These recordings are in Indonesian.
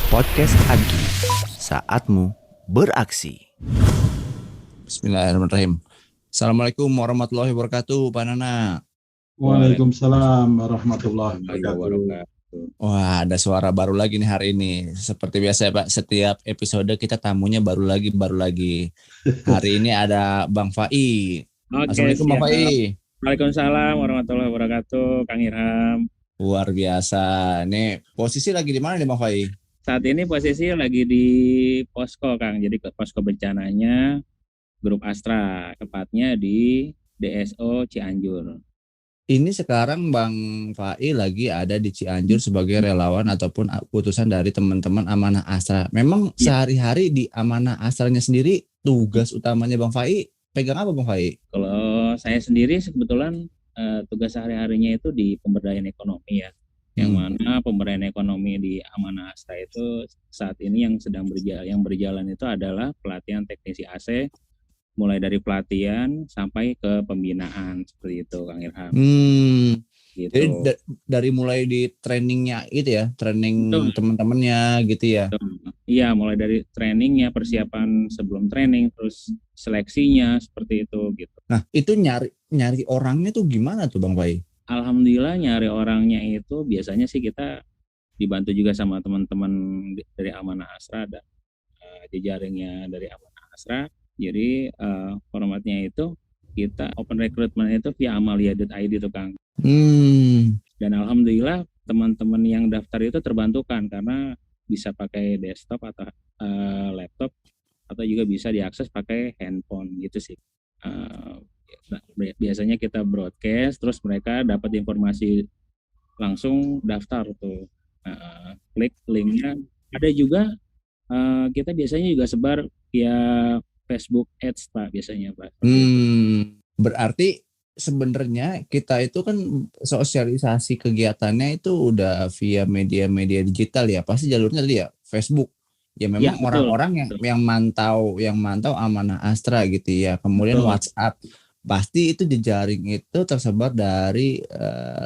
Podcast Agi, saatmu beraksi. Bismillahirrahmanirrahim. Assalamualaikum warahmatullahi wabarakatuh, Pak Nana. Waalaikumsalam warahmatullahi wabarakatuh. Wah, ada suara baru lagi nih hari ini. Seperti biasa ya Pak, setiap episode kita tamunya baru lagi. Hari ini ada Bang Fai. Assalamualaikum Bang Fai. Waalaikumsalam warahmatullahi wabarakatuh, Kang Irham. Luar biasa. Nih, posisi lagi di mana nih Bang Fai? Saat ini posisi lagi di posko, Kang. Jadi ke posko bencananya Grup Astra, tepatnya di DSO Cianjur. Ini sekarang Bang Fai lagi ada di Cianjur sebagai relawan ataupun utusan dari teman-teman Amanah Astra. Memang sehari-hari di Amanah Astranya sendiri tugas utamanya Bang Fai pegang apa Bang Fai? Kalau saya sendiri kebetulan tugas sehari-harinya itu di pemberdayaan ekonomi ya. Yang mana pemberdayaan ekonomi di Amanah Astra itu saat ini yang sedang berjalan itu adalah pelatihan teknisi AC, mulai dari pelatihan sampai ke pembinaan seperti itu, Kang Irham. Gitu. Jadi dari mulai di trainingnya itu ya, training teman-temannya gitu ya. Iya, mulai dari trainingnya, persiapan sebelum training, terus seleksinya seperti itu gitu. Nah, itu nyari orangnya tuh gimana tuh Bang Fai? Alhamdulillah nyari orangnya itu biasanya sih kita dibantu juga sama teman-teman dari Amanah Astra, ada jejaringnya dari Amanah Astra. Jadi formatnya itu kita open recruitment itu via amalia.id tuh Kang. Dan alhamdulillah teman-teman yang daftar itu terbantukan karena bisa pakai desktop atau laptop atau juga bisa diakses pakai handphone gitu sih. Biasanya kita broadcast terus mereka dapat informasi langsung daftar tuh. Klik linknya. Ada juga kita biasanya juga sebar via Facebook Ads Pak biasanya Pak. Berarti sebenarnya kita itu kan sosialisasi kegiatannya itu udah via media-media digital ya. Pasti jalurnya tadi ya Facebook. Ya memang orang-orang yang mantau Amanah Astra gitu ya. Kemudian WhatsApp. Pasti itu jejaring itu tersebar dari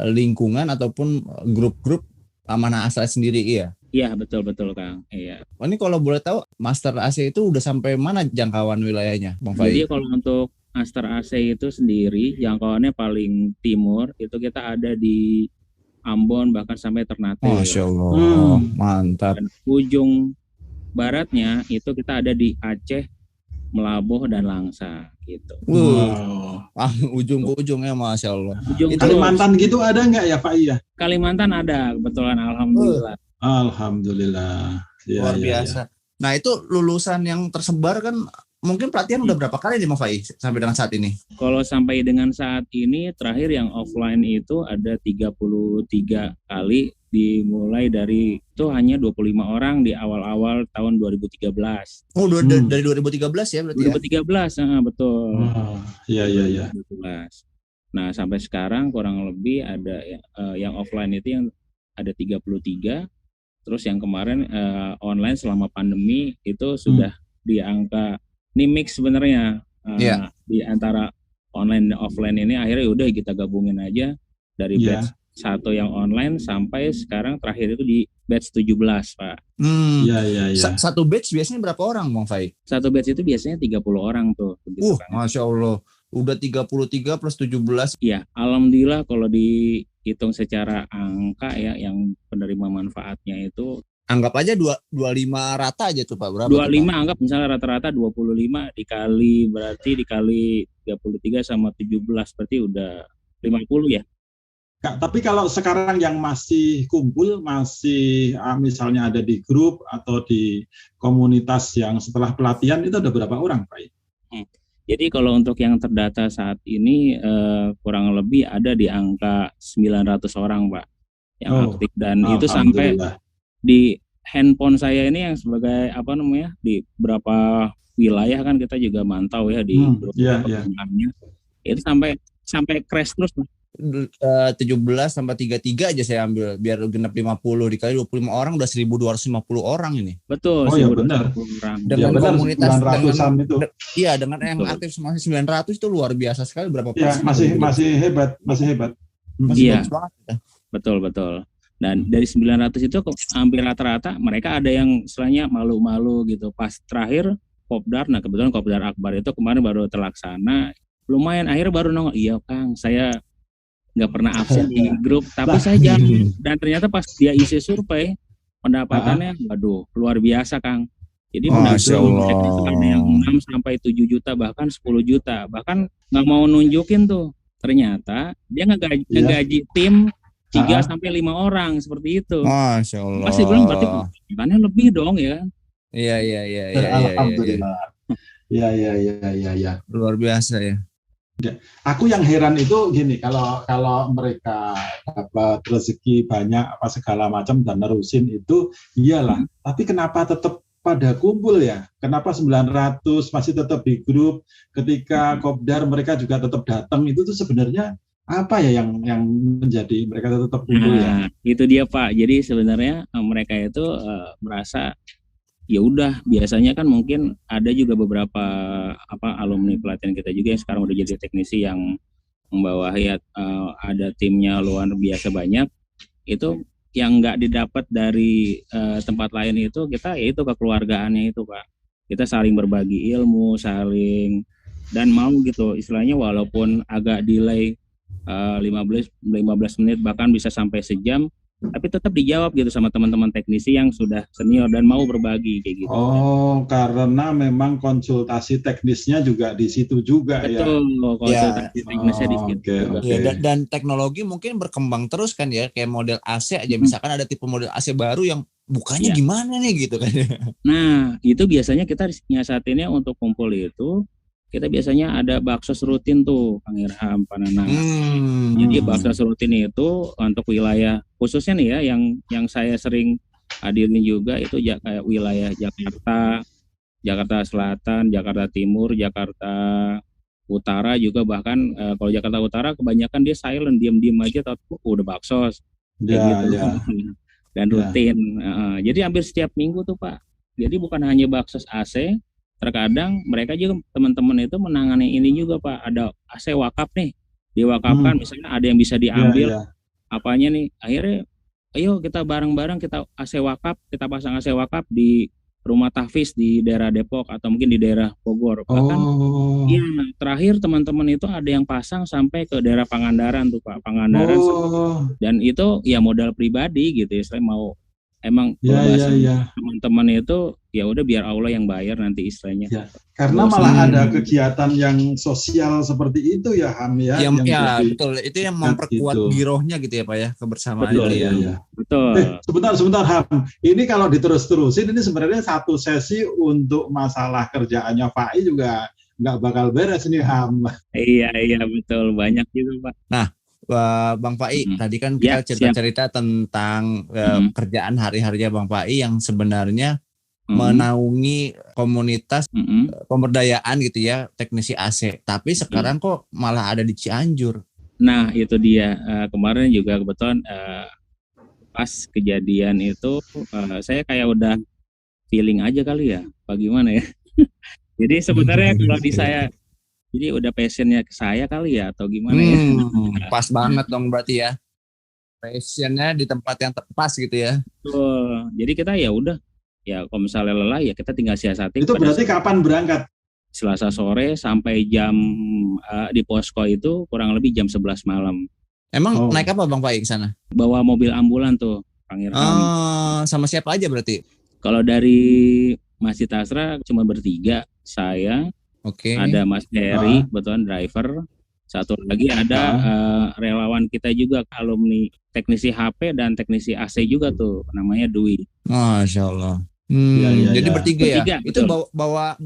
lingkungan ataupun grup-grup Amanah Astra sendiri ya. Iya betul Kang. Iya. Oh, ini kalau boleh tahu Master AC itu udah sampai mana jangkauan wilayahnya, Bang Fai? Jadi kalau untuk Master AC itu sendiri jangkauannya paling timur itu kita ada di Ambon bahkan sampai Ternate. Masya Allah, mantap. Dan ujung baratnya itu kita ada di Aceh, Melabuh dan Langsa gitu. Ujung ke ujungnya Masya Allah. Kalimantan gitu ada nggak ya Pak Iya? Kalimantan ada kebetulan alhamdulillah. Alhamdulillah. Luar biasa. Nah itu lulusan yang tersebar kan mungkin pelatihan udah berapa kali nih Mas Fai sampai dengan saat ini? Kalau sampai dengan saat ini terakhir yang offline itu ada 33 kali dimulai dari itu hanya 25 orang di awal-awal tahun 2013. Oh dari 2013 ya berarti 2013 ya? Betul. Iya. 2013. Nah sampai sekarang kurang lebih ada yang offline itu yang ada 33. Terus yang kemarin online selama pandemi itu sudah di angka ini mix sebenarnya di antara online dan offline ini akhirnya udah kita gabungin aja dari batch 1 yang online sampai sekarang terakhir itu di batch 17 Pak. Iya. Satu batch biasanya berapa orang Bang Fai? Satu batch itu biasanya 30 orang tuh. Masya Allah. Udah 33 plus 17. Iya, alhamdulillah kalau dihitung secara angka ya yang penerima manfaatnya itu anggap aja 25 rata aja tuh Pak. Berapa 25 tuh, Pak? anggap misalnya rata-rata 25 dikali 33 sama 17 berarti udah 50 ya. Kak, tapi kalau sekarang yang masih kumpul masih misalnya ada di grup atau di komunitas yang setelah pelatihan itu ada berapa orang Pak? Jadi kalau untuk yang terdata saat ini kurang lebih ada di angka 900 orang Pak yang aktif dan itu sampai di handphone saya ini yang sebagai di beberapa wilayah kan kita juga mantau ya di grup perkembangannya itu sampai crash terus Pak. 17 tambah 33 aja saya ambil biar genap 50 dikali 25 orang udah 1.250 orang ini. Betul. Oh ya benar. Dengan komunitas itu. Iya dengan yang aktif masih 900 itu luar biasa sekali berapa persen? Masih hebat. Masih bagus banget. Betul. Dan dari 900 itu hampir rata-rata mereka ada yang istilahnya malu-malu gitu. Pas terakhir Kopdar, nah kebetulan Kopdar Akbar itu kemarin baru terlaksana, lumayan akhirnya baru nongol, iya Kang, saya nggak pernah absen di grup, tapi saya jamin. Dan ternyata pas dia isi survei, pendapatannya, waduh, luar biasa Kang. Jadi Masya mereka itu Allah. ada yang 6 sampai 7 juta, bahkan 10 juta, bahkan nggak mau nunjukin tuh. Ternyata dia ngegaji tim 3 sampai 5 orang seperti itu. Masya Allah. Pasti bilang berarti pendapatannya lebih dong ya. Iya. Alhamdulillah. Ya. Luar biasa ya. Aku yang heran itu gini, kalau mereka dapat rezeki banyak apa segala macam dan nerusin itu iyalah. Tapi kenapa tetap pada kumpul ya? Kenapa 900 masih tetap di grup? Ketika Kopdar mereka juga tetap datang, itu tuh sebenarnya apa ya yang menjadi mereka tetap kumpul ya? Itu dia Pak. Jadi sebenarnya mereka itu merasa ya udah, biasanya kan mungkin ada juga beberapa alumni pelatihan kita juga yang sekarang udah jadi teknisi yang membawahi ada timnya luar biasa banyak. Itu yang nggak didapat dari tempat lain itu kita yaitu kekeluargaannya itu Pak. Kita saling berbagi ilmu, saling dan mau gitu istilahnya walaupun agak delay 15 menit bahkan bisa sampai sejam, tapi tetap dijawab gitu sama teman-teman teknisi yang sudah senior dan mau berbagi kayak gitu. Oh, karena memang konsultasi teknisnya juga di situ juga. Betul, konsultasi teknisnya di situ. Oke. Ya, dan teknologi mungkin berkembang terus kan ya, kayak model AC aja, misalkan ada tipe model AC baru yang bukanya gimana nih gitu kan. Nah, itu biasanya kita nyiasatinnya untuk kumpul itu, kita biasanya ada baksos rutin tuh, Kang Irham, Pak Nanang. Jadi baksos rutin itu untuk wilayah khususnya nih ya, yang saya sering hadirin juga itu kayak wilayah Jakarta, Jakarta Selatan, Jakarta Timur, Jakarta Utara juga, bahkan kalau Jakarta Utara kebanyakan dia silent, diam-diam aja, tapi udah baksos kayak gitu. Dan rutin. Jadi hampir setiap minggu tuh Pak. Jadi bukan hanya baksos AC, terkadang mereka juga teman-teman itu menangani ini juga Pak, ada AC wakaf nih, diwakafkan misalnya ada yang bisa diambil apanya nih, akhirnya ayo kita bareng-bareng kita AC wakaf, kita pasang AC wakaf di rumah tahfiz di daerah Depok atau mungkin di daerah Bogor. Bahkan terakhir teman-teman itu ada yang pasang sampai ke daerah Pangandaran tuh Pak, Pangandaran. Dan itu ya modal pribadi gitu ya, saya mau emang teman-teman itu ya udah biar Allah yang bayar nanti istilahnya. Karena malah ada kegiatan yang sosial seperti itu ya Ham ya. Betul, itu yang memperkuat girohnya gitu ya Pak ya, kebersamaan. Betul. Sebentar Ham. Ini kalau diterus-terusin ini sebenarnya satu sesi untuk masalah kerjaannya Fai juga nggak bakal beres nih Ham. Iya betul, banyak juga Pak. Nah, Bang Fai, tadi kan kita cerita-cerita tentang kerjaan hari-harinya Bang Fai yang sebenarnya menaungi komunitas pemberdayaan gitu ya, teknisi AC. Tapi sekarang kok malah ada di Cianjur. Nah, itu dia. Kemarin juga kebetulan pas kejadian itu saya kayak udah feeling aja kali ya, bagaimana ya. Jadi sebenarnya kalau di saya jadi udah passionnya ke saya kali ya atau gimana ya. Pas banget dong berarti ya. Passionnya di tempat yang tepat gitu ya. Betul. Jadi kita ya udah ya kalau misalnya lelah ya kita tinggal siasati. Itu berarti kapan berangkat? Selasa sore sampai jam di posko itu kurang lebih jam 11 malam. Emang naik apa Bang Fai ke sana? Bawa mobil ambulan tuh, Kang Irham. Sama siapa aja berarti? Kalau dari Masjid Asra cuma bertiga, saya, ada Mas Heri, kebetulan driver. Satu lagi ada relawan kita juga, alumni teknisi HP dan teknisi AC juga tuh, namanya Dwi. Masya Allah. Jadi bertiga ya? Betul. Itu bawa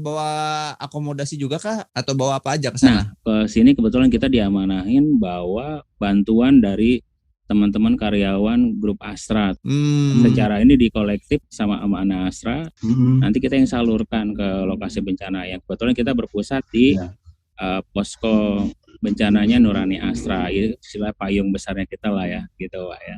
akomodasi juga kah? Atau bawa apa aja ke sana? Nah, ke sini kebetulan kita diamanahin bawa bantuan dari teman-teman karyawan grup Astra. Secara ini dikolektif sama Amanah Astra. Nanti kita yang salurkan ke lokasi bencana. Yang kebetulan kita berpusat di posko bencananya Nurani Astra. Istilah payung besarnya kita lah ya, gitu Pak ya.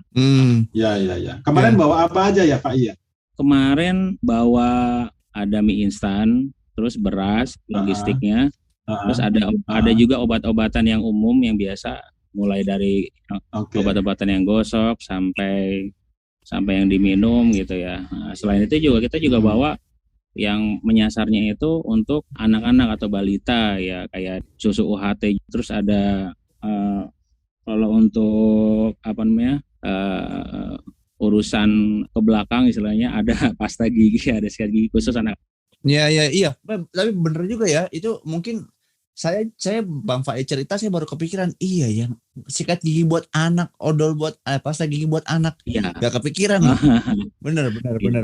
Ya. Kemarin bawa apa aja ya Pak Iya? Kemarin bawa ada mie instan, terus beras, logistiknya, terus ada juga obat-obatan yang umum yang biasa, mulai dari obat-obatan yang gosok sampai sampai yang diminum gitu ya. Nah, selain itu juga kita juga bawa yang menyasarnya itu untuk anak-anak atau balita ya, kayak susu UHT. Terus ada kalau untuk apa namanya urusan ke belakang istilahnya ada pasta gigi, ada sikat gigi khusus anak. Iya. Tapi bener juga ya. Itu mungkin saya Bang Faiz cerita, saya baru kepikiran. Iya ya, sikat gigi buat anak, odol buat pasta gigi buat anak. Iya. Gak kepikiran. Bener.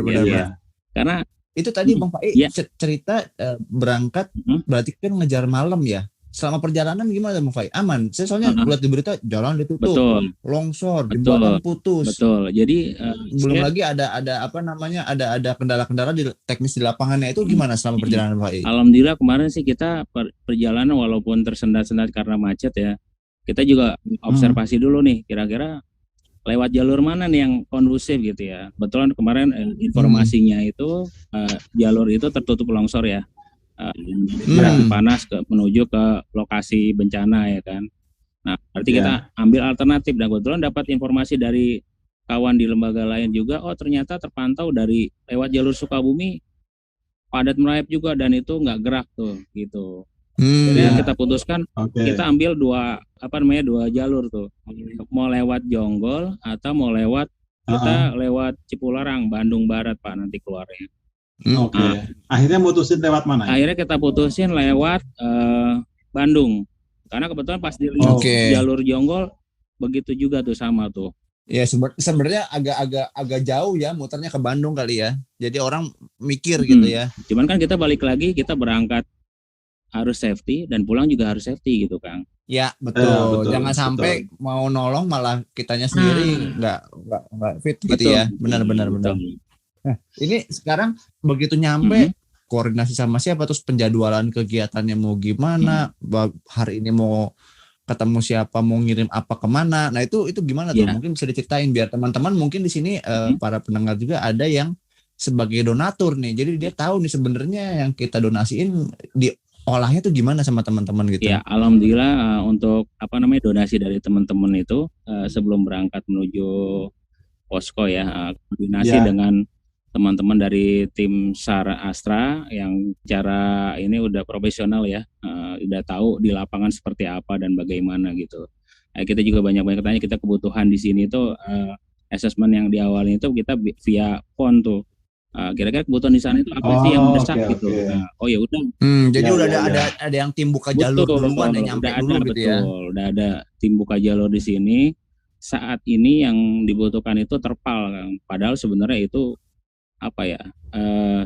Iya. Karena itu tadi Bang Faiz cerita berangkat berarti kan ngejar malam ya. Selama perjalanan gimana Bang Faiz? Aman. Saya soalnya lihat di berita jalan ditutup, longsor, jembatan putus. Betul. Jadi belum lagi ada apa namanya, ada kendala-kendala di teknis di lapangannya. Itu gimana selama perjalanan Bang Faiz? Alhamdulillah kemarin sih kita perjalanan walaupun tersendat-sendat karena macet ya, kita juga observasi dulu nih kira-kira lewat jalur mana nih yang kondusif gitu ya. Betulan kemarin informasinya itu jalur itu tertutup longsor ya. Panas menuju ke lokasi bencana ya kan. Nah, berarti kita ambil alternatif, dan kebetulan dapat informasi dari kawan di lembaga lain juga, oh ternyata terpantau dari lewat jalur Sukabumi padat merayap juga dan itu nggak gerak tuh gitu. Jadi kita putuskan kita ambil dua jalur tuh, mau lewat Jonggol atau mau lewat kita lewat Cipularang, Bandung Barat Pak nanti keluarnya. Akhirnya mutusin lewat mana? Akhirnya kita putusin lewat Bandung, karena kebetulan pas di jalur Jonggol begitu juga tuh sama tuh. Ya sebenarnya agak jauh ya, muternya ke Bandung kali ya. Jadi orang mikir gitu ya. Cuman kan kita balik lagi, kita berangkat harus safety dan pulang juga harus safety gitu Kang. Ya betul. Jangan sampai mau nolong malah kitanya sendiri nggak fit gitu ya. Benar. Nah, ini sekarang begitu nyampe koordinasi sama siapa, terus penjadwalan kegiatannya mau gimana, hari ini mau ketemu siapa, mau ngirim apa kemana. Nah itu gimana tuh? Mungkin bisa diceritain biar teman-teman mungkin di sini para pendengar juga ada yang sebagai donatur nih. Jadi dia tahu nih sebenarnya yang kita donasiin diolahnya tuh gimana sama teman-teman gitu. Ya, alhamdulillah untuk donasi dari teman-teman itu sebelum berangkat menuju posko ya, koordinasi dengan teman-teman dari tim SAR Astra yang cara ini udah profesional ya, udah tahu di lapangan seperti apa dan bagaimana gitu. Kita juga banyak tanya, kita kebutuhan di sini tuh assessment yang di awalnya itu kita via phone tuh. Kira-kira kebutuhan di sana itu apa sih yang mendesak gitu. Nah, ya udah. Jadi udah ada yang tim buka jalur duluan yang nyampe dulu gitu ya. Udah ada tim buka jalur di sini. Saat ini yang dibutuhkan itu terpal, Kang. Padahal sebenarnya itu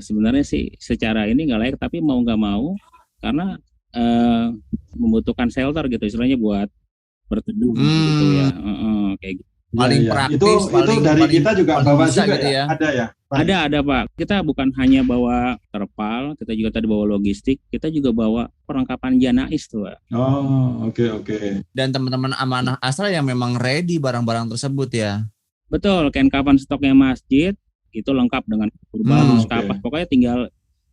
sebenarnya sih secara ini nggak layak, tapi mau nggak mau karena membutuhkan shelter gitu istilahnya buat berteduh gitu ya, kayak gitu. Paling praktis, itu dari kita juga bawa juga gitu ya. Ada Pak. Kita bukan hanya bawa terpal, kita juga tadi bawa logistik, kita juga bawa perlengkapan janais tuh Pak. Oke. Dan teman-teman Amanah Asra yang memang ready barang-barang tersebut ya. Betul, kapan stoknya masjid itu lengkap dengan kurban, kapas, pokoknya tinggal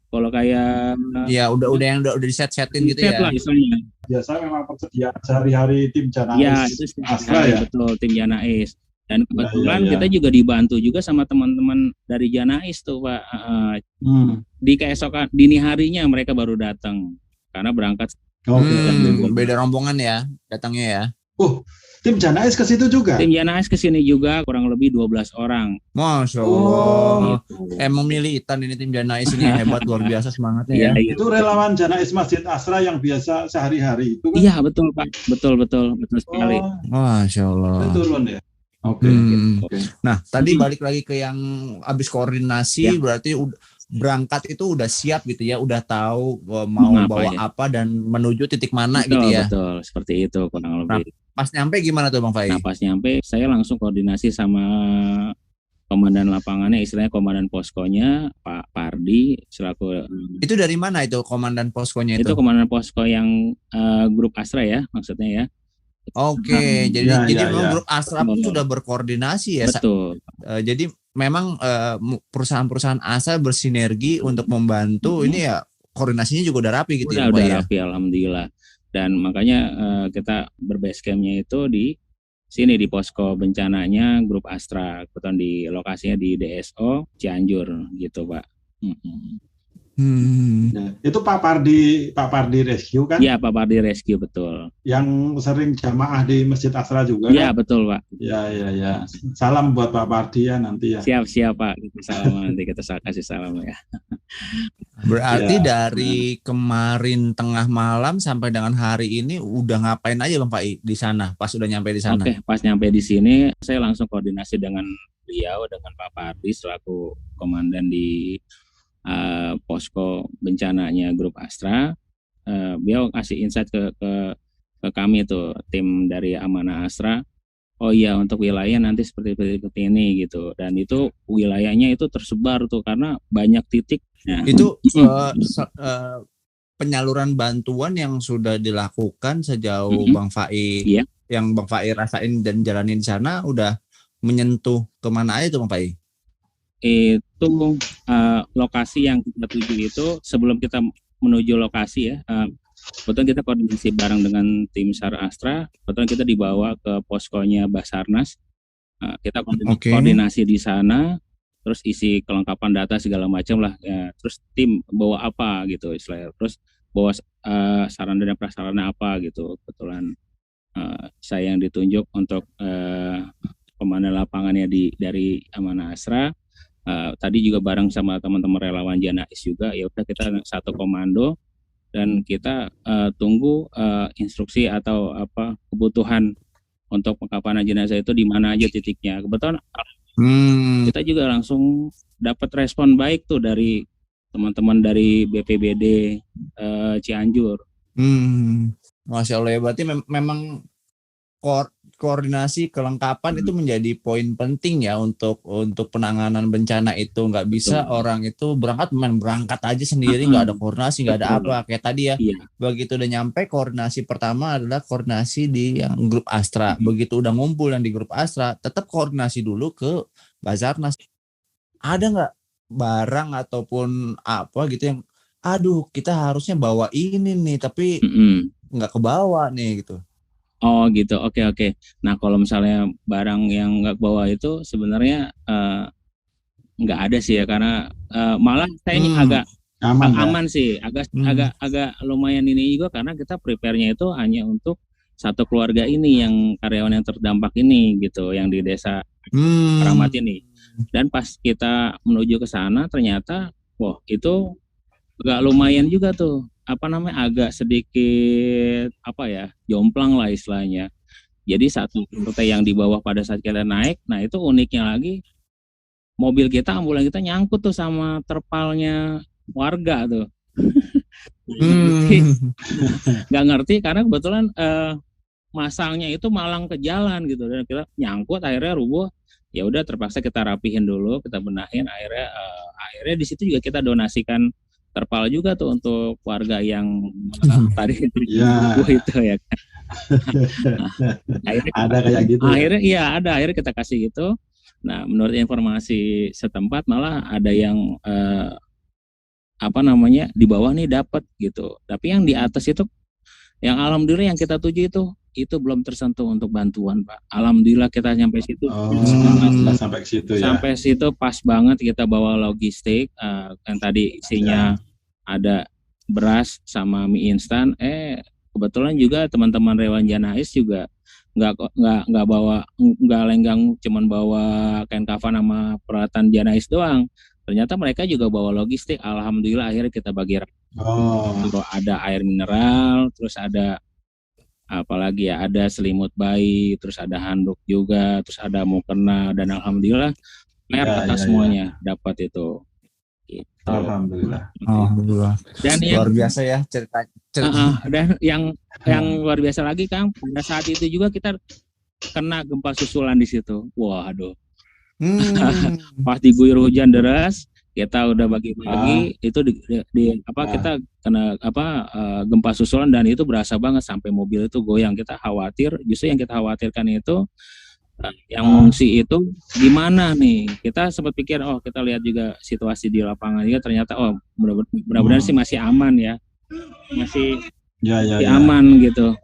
kalau kayak udah yang udah diset-setin gitu ya. Lah istilahnya. Biasa memang persediaan sehari-hari tim Janais. Ya, itu Asra ya. Betul, tim Janais. Dan kebetulan kita juga dibantu juga sama teman-teman dari Janais tuh Pak. Di keesokan dini harinya mereka baru datang karena berangkat. Beda rombongan ya datangnya ya. Tim Janais ke situ juga? Tim Janais ke sini juga, kurang lebih 12 orang. Masya Allah. Emang militan ini tim Janais ini, hebat, luar biasa semangatnya ya. Itu relawan Janais Masjid Asra yang biasa sehari-hari itu kan? Iya betul Pak, betul sekali. Masya Allah. Itu turun ya? Oke. Nah tadi balik lagi ke yang habis koordinasi, berarti berangkat itu udah siap gitu ya, udah tahu mau bawa apa dan menuju titik mana gitu ya. Betul, seperti itu kurang lebih. Pas nyampe gimana tuh Bang Faiz? Nah pas nyampe saya langsung koordinasi sama komandan lapangannya, istilahnya komandan poskonya Pak Pardi selaku. Itu dari mana itu komandan poskonya itu? Itu komandan posko yang grup Astra ya maksudnya ya. Oke, jadi memang grup Astra pun sudah berkoordinasi ya. Betul. Jadi memang perusahaan-perusahaan Astra bersinergi untuk membantu ini ya, koordinasinya juga udah rapi gitu udah rapi alhamdulillah. Dan makanya kita berbase campnya itu di sini di posko bencananya Grup Astra, kebetulan di lokasinya di DSO Cianjur gitu Pak. Ya, itu Pak Pardi Rescue kan? Iya Pak Pardi Rescue betul. Yang sering jamaah di Masjid Asra juga Iya kan? betul Pak. Ya. Salam buat Pak Pardi ya nanti ya. Siap Pak, salam nanti kita kasih salam ya. Berarti Ya. dari kemarin tengah malam sampai dengan hari ini udah ngapain aja Bang Pai di sana pas udah nyampe di sana? Oke, pas nyampe di sini saya langsung koordinasi dengan beliau, dengan Pak Pardi selaku komandan di posko bencananya Grup Astra. Beliau kasih insight ke kami tuh tim dari Amanah Asra. Oh iya, untuk wilayah nanti seperti ini gitu, dan itu wilayahnya itu tersebar tuh karena banyak titik. Nah, Itu penyaluran bantuan yang sudah dilakukan sejauh Bang Fai, Iya. yang Bang Fai rasain dan jalanin di sana udah menyentuh kemana aja tuh Bang Fai? Itu lokasi yang kita tuju itu sebelum kita menuju lokasi ya. Kebetulan kita koordinasi bareng dengan tim SAR Astra. Kebetulan kita dibawa ke poskonya Basarnas. Kita koordinasi di sana, terus isi kelengkapan data segala macam lah. Ya, terus tim bawa apa gitu istilahnya. Terus bawa sarana dan prasarana apa gitu. Kebetulan saya yang ditunjuk untuk komandan lapangannya dari Amanah Asra. Tadi juga bareng sama teman-teman relawan Janais juga. Ya udah kita satu komando. Dan kita tunggu instruksi atau apa kebutuhan untuk pengkapanan jenazah itu di mana aja titiknya. Kebetulan kita juga langsung dapat respon baik tuh dari teman-teman dari BPBD Cianjur. Masya Allah ya, berarti memang koordinasi kelengkapan itu menjadi poin penting ya untuk penanganan bencana itu. Nggak bisa orang itu berangkat aja sendiri, nggak ada koordinasi, nggak ada apa kayak tadi ya. Begitu udah nyampe, koordinasi pertama adalah koordinasi di yang Grup Astra. Begitu udah ngumpul yang di Grup Astra, tetap koordinasi dulu ke Basarnas. Ada nggak barang ataupun apa gitu yang aduh kita harusnya bawa ini nih tapi nggak kebawa nih gitu? Oh gitu, oke. Nah kalau misalnya barang yang nggak bawa itu sebenarnya nggak ada sih ya, karena malah saya agak aman sih, agak lumayan ini juga karena kita prepare-nya itu hanya untuk satu keluarga ini yang karyawan yang terdampak ini gitu, yang di desa Keramat ini. Dan pas kita menuju ke sana ternyata, wah itu agak lumayan juga tuh. Agak sedikit jomplang lah istilahnya. Jadi satu rute yang di bawah pada saat kita naik, nah itu uniknya lagi mobil kita, ambulan kita nyangkut tuh sama terpalnya warga tuh. Nggak ngerti karena kebetulan masangnya itu malang ke jalan gitu, dan kita nyangkut akhirnya rubuh. Ya udah terpaksa kita rapihin dulu, kita benahin, akhirnya di situ juga kita donasikan terpal juga tuh untuk warga yang tadi itu ya kan. Ada kayak gitu. Akhirnya kita kasih gitu. Nah, menurut informasi setempat malah ada yang di bawah nih dapat gitu. Tapi yang di atas itu, yang alhamdulillah yang kita tuju itu belum tersentuh untuk bantuan, Pak. Alhamdulillah kita sampai situ. Sampai situ ya. Sampai situ pas banget kita bawa logistik, yang tadi isinya ada beras sama mie instan. Kebetulan juga teman-teman relawan Janais juga nggak lenggang cuman bawa kain kafan sama peralatan Janais doang. Ternyata mereka juga bawa logistik. Alhamdulillah akhirnya kita bagi. Ada air mineral, terus ada apalagi ya, ada selimut bayi, terus ada handuk juga, terus ada mukena, dan alhamdulillah semuanya dapat itu. Gitu. Alhamdulillah. Dan luar biasa ya cerita. Dan yang luar biasa lagi Kang, pada saat itu juga kita kena gempa susulan di situ. Waduh. Pas diguyur hujan deras, kita udah bagi-bagi itu kita kena gempa susulan, dan itu berasa banget sampai mobil itu goyang. Kita khawatir, justru yang kita khawatirkan itu yang mengungsi itu gimana nih. Kita sempat pikir kita lihat juga situasi di lapangan juga, ternyata benar-benar sih masih aman ya. Masih aman gitu.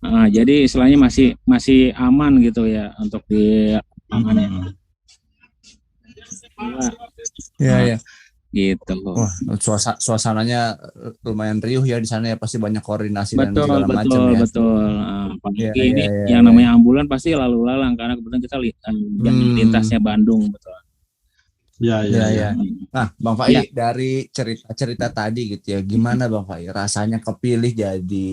Jadi istilahnya masih aman gitu ya untuk di lapangannya. Iya, iya. Gitu. Wah, suasananya lumayan riuh ya di sana ya, pasti banyak koordinasi dan Betul, segala macam ya. betul. Iya, Apalagi iya, ini iya, yang iya. namanya ambulan pasti lalu lalang karena kebetulan kita jalan lintasnya Bandung, betul. Ya, Iya, ya, iya. ya. Nah, Bang Ya. Fai, dari cerita-cerita tadi gitu ya, gimana Bang Fai rasanya kepilih jadi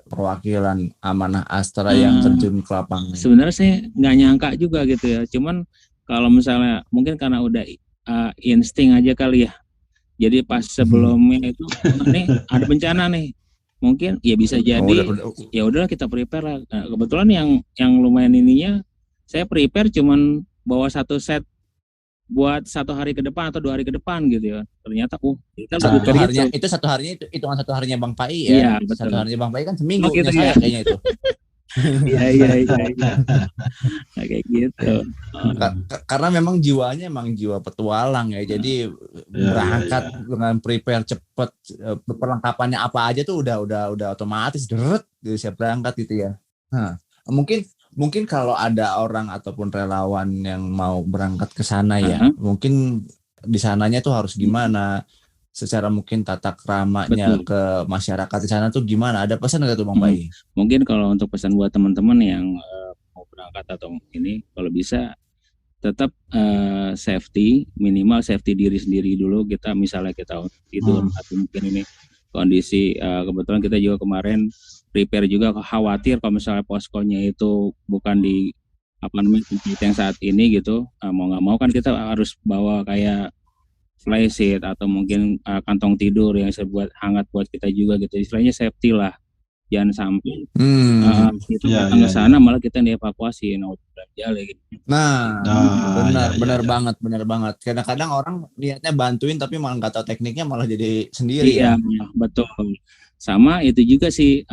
perwakilan Amanah Astra yang terjun ke lapangan? Sebenarnya saya nggak nyangka juga gitu ya. Cuman kalau misalnya mungkin karena udah insting aja kali ya. Jadi pas sebelumnya itu nih ada bencana nih. Mungkin ya bisa jadi ya udahlah kita prepare lah. Nah, kebetulan yang lumayan ininya saya prepare cuman bawa satu set buat 1 hari ke depan atau 2 hari ke depan gitu ya. Ternyata kita lebih satu dari harinya itu. itu satu harinya itu hitungan satu harinya Bang Pai ya. Iya, betul. Satu harinya Bang Pai kan seminggu gitu saya ya. kayaknya itu. Iya. Nah, kayak gitu. Karena memang jiwanya emang jiwa petualang ya. Jadi berangkat dengan prepare cepet, perlengkapannya apa aja tuh udah otomatis deret gitu, siap berangkat gitu ya. Nah, mungkin kalau ada orang ataupun relawan yang mau berangkat ke sana ya, mungkin di sananya tuh harus gimana? Secara mungkin tata keramanya ke masyarakat di sana tuh gimana? Ada pesan nggak tuh Bang Pai? Mungkin kalau untuk pesan buat teman-teman yang mau berangkat atau ini, kalau bisa tetap safety, minimal safety diri sendiri dulu. Kita misalnya kita tidur atau mungkin ini kondisi kebetulan kita juga kemarin prepare juga, khawatir kalau misalnya poskonya itu bukan di tempat yang saat ini gitu, mau nggak mau kan kita harus bawa kayak flysheet atau mungkin kantong tidur yang buat hangat buat kita juga gitu, istilahnya safety lah, jangan sampai kita datang ke sana malah kita dievakuasi gitu. Nah, benar banget. Kadang-kadang orang niatnya bantuin tapi malah nggak tahu tekniknya, malah jadi sendiri ya. Betul. Sama itu juga sih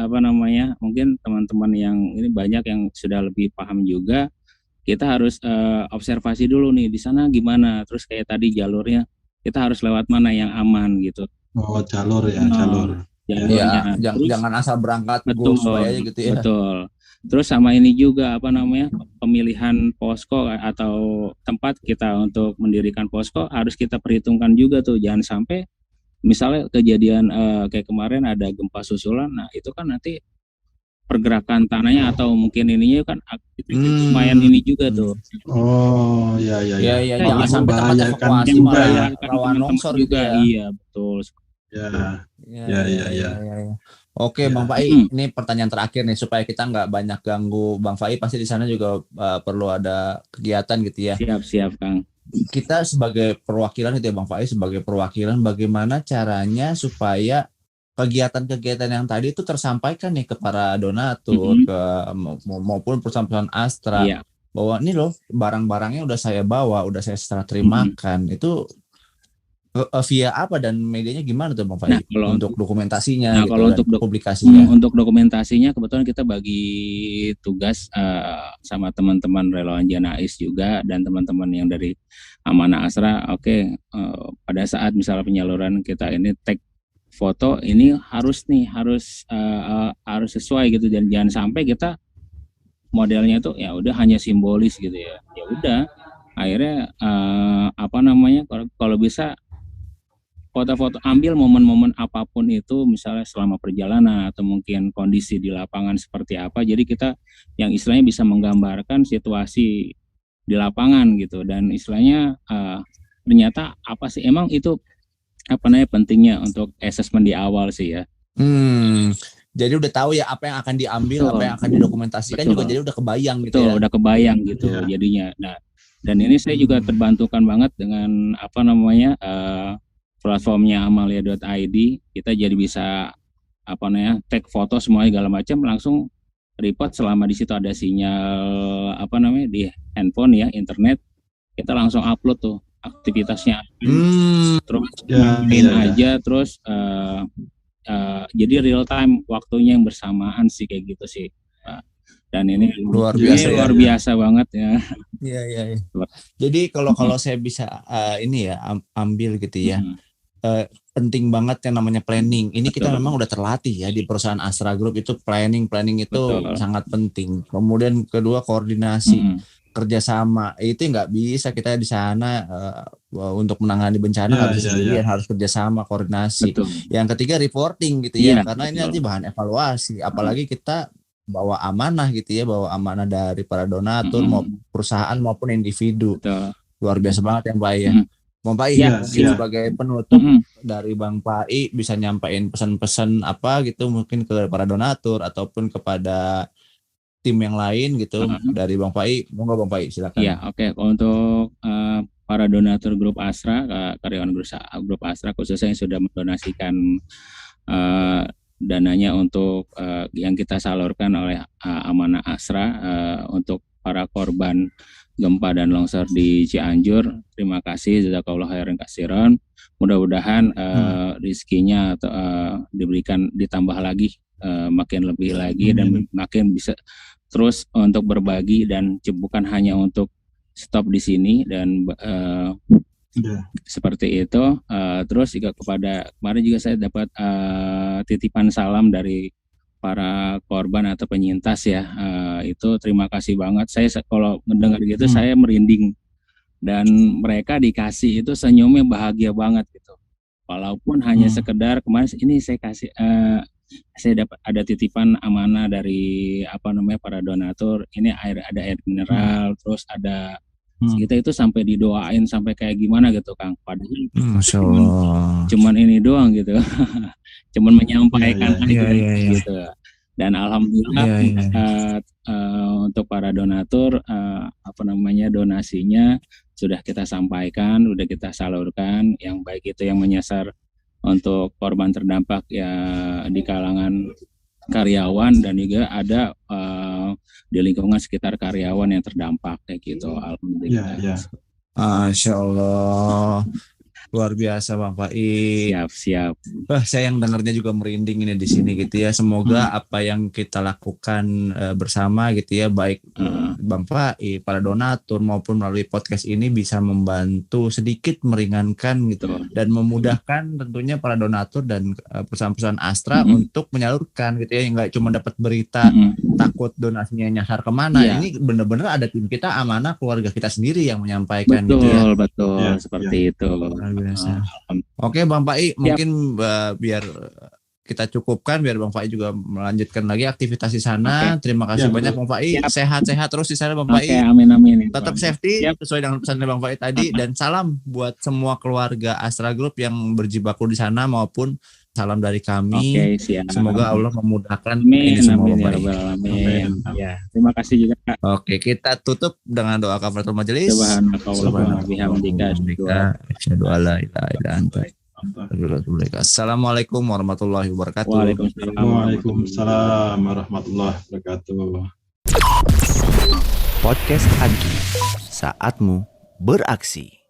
mungkin teman-teman yang ini banyak yang sudah lebih paham juga, kita harus observasi dulu nih di sana gimana, terus kayak tadi jalurnya kita harus lewat mana yang aman gitu. Jalur ya, jalur. Ya, jangan asal berangkat aja gitu ya. Betul. Terus sama ini juga pemilihan posko atau tempat kita untuk mendirikan posko harus kita perhitungkan juga tuh, jangan sampai misalnya kejadian kayak kemarin ada gempa susulan, nah itu kan nanti pergerakan tanahnya atau mungkin ininya kan lumayan ini juga tuh. Ya. Jangan sampai tempat evakuasi malah rawan longsor juga. Iya, betul. Ya. Oke, Bang Fai, ini pertanyaan terakhir nih supaya kita nggak banyak ganggu Bang Fai, pasti di sana juga perlu ada kegiatan gitu ya. Siap, Kang. Kita sebagai perwakilan itu ya Bang Fai, sebagai perwakilan bagaimana caranya supaya kegiatan-kegiatan yang tadi itu tersampaikan nih ke para donatur, ke maupun perusahaan-perusahaan Astra, bahwa ini loh barang-barangnya udah saya bawa, udah saya serah terimakan. Itu via apa dan medianya gimana tuh Bang Fai? Untuk dokumentasinya gitu, kalau untuk publikasinya. Untuk dokumentasinya kebetulan kita bagi tugas sama teman-teman relawan Janais juga dan teman-teman yang dari Amanah Asra. Pada saat misalnya penyaluran kita ini tag foto ini harus sesuai gitu, dan jangan sampai kita modelnya itu ya udah hanya simbolis gitu ya. Ya udah akhirnya kalau bisa foto-foto, ambil momen-momen apapun itu, misalnya selama perjalanan atau mungkin kondisi di lapangan seperti apa, jadi kita yang istilahnya bisa menggambarkan situasi di lapangan gitu, dan istilahnya ternyata apa sih emang itu pentingnya untuk assessment di awal sih ya. Jadi udah tahu ya apa yang akan diambil, apa yang akan didokumentasikan juga, jadi udah kebayang gitu ya. Udah kebayang gitu jadinya. Nah, dan ini saya juga terbantukan banget dengan platformnya amalia.id. Kita jadi bisa tag foto semuanya segala macam, langsung report selama di situ ada sinyal di handphone ya, internet, kita langsung upload tuh aktivitasnya. Terus aja terus jadi real time, waktunya yang bersamaan sih, kayak gitu sih. Dan ini luar biasa banget ya. Iya. Jadi kalau saya bisa ambil gitu ya. penting banget yang namanya planning. Ini kita Betul. memang udah terlatih ya di perusahaan Astra Group itu planning itu Betul. sangat penting. Kemudian kedua koordinasi, Mm-mm. kerjasama. Itu nggak bisa kita di sana untuk menangani bencana nggak bisa sendirian, harus kerjasama, koordinasi. Betul. Yang ketiga reporting gitu Iya, ya, karena ini betul. nanti bahan evaluasi. Apalagi kita bawa amanah gitu ya, bawa amanah dari para donatur, mau perusahaan maupun individu. Betul. Luar biasa banget ya Pak ya. Bang Pai, Iya, mungkin iya. sebagai penutup Mm-mm. dari Bang Pai bisa nyampain pesan-pesan apa gitu mungkin ke para donatur ataupun kepada tim yang lain gitu dari Bang Pai. Monggo Bang Pai, silakan. Iya, oke. Untuk para donatur grup Astra, karyawan grup Astra khususnya yang sudah mendonasikan dananya untuk yang kita salurkan oleh Amanah Astra untuk para korban gempa dan longsor di Cianjur. Terima kasih, jazakallahu khairan katsiran. Mudah-mudahan rezekinya diberikan ditambah lagi, makin lebih lagi dan makin bisa terus untuk berbagi dan bukan hanya untuk stop di sini dan seperti itu. Terus juga kemarin juga saya dapat titipan salam dari para korban atau penyintas ya. Itu terima kasih banget. Saya kalau mendengar gitu saya merinding, dan mereka dikasih itu senyumnya bahagia banget gitu. Walaupun hanya sekedar kemarin ini saya kasih saya dapat ada titipan amanah dari para donatur. Ini ada air mineral, terus ada kita itu sampai didoain sampai kayak gimana gitu Kang. Padahal Masya Allah. cuman ini doang gitu. Cuman menyampaikan aja gitu. Dan alhamdulillah untuk para donatur donasinya sudah kita sampaikan, sudah kita salurkan, yang baik itu yang menyasar untuk korban terdampak ya di kalangan karyawan dan juga ada di lingkungan sekitar karyawan yang terdampak kayak gitu. Alhamdulillah. Masya Allah. Luar biasa Bang Pai. Siap. Saya yang dengarnya juga merinding ini di sini gitu ya. Semoga apa yang kita lakukan bersama gitu ya, baik Bang Pai, para donatur maupun melalui podcast ini bisa membantu sedikit meringankan gitu dan memudahkan tentunya para donatur dan perusahaan-perusahaan Astra untuk menyalurkan gitu ya, nggak cuma dapat berita takut donasinya nyasar kemana. Ini benar-benar ada tim kita Amanah, keluarga kita sendiri yang menyampaikan gitu ya. Betul, seperti itu. Oke Bang Pai, mungkin biar kita cukupkan, biar Bang Pai juga melanjutkan lagi aktivitas di sana. Terima kasih banyak Bang Pai. Sehat-sehat terus di sana Bang Pai. Amin. Tetap safety sesuai dengan pesan Bang Pai tadi, dan salam buat semua keluarga Astra Group yang berjibaku di sana maupun salam dari kami. Semoga Allah memudahkan ini semua Bang Pai. Ya, terima kasih juga Kak. Oke, kita tutup dengan doa kafaratul majelis. Subhanallah bihamdika asyhadu alla ilaha illa anta. Assalamualaikum warahmatullahi wabarakatuh. Waalaikumsalam warahmatullahi wabarakatuh. Podcast Agi, saatmu beraksi.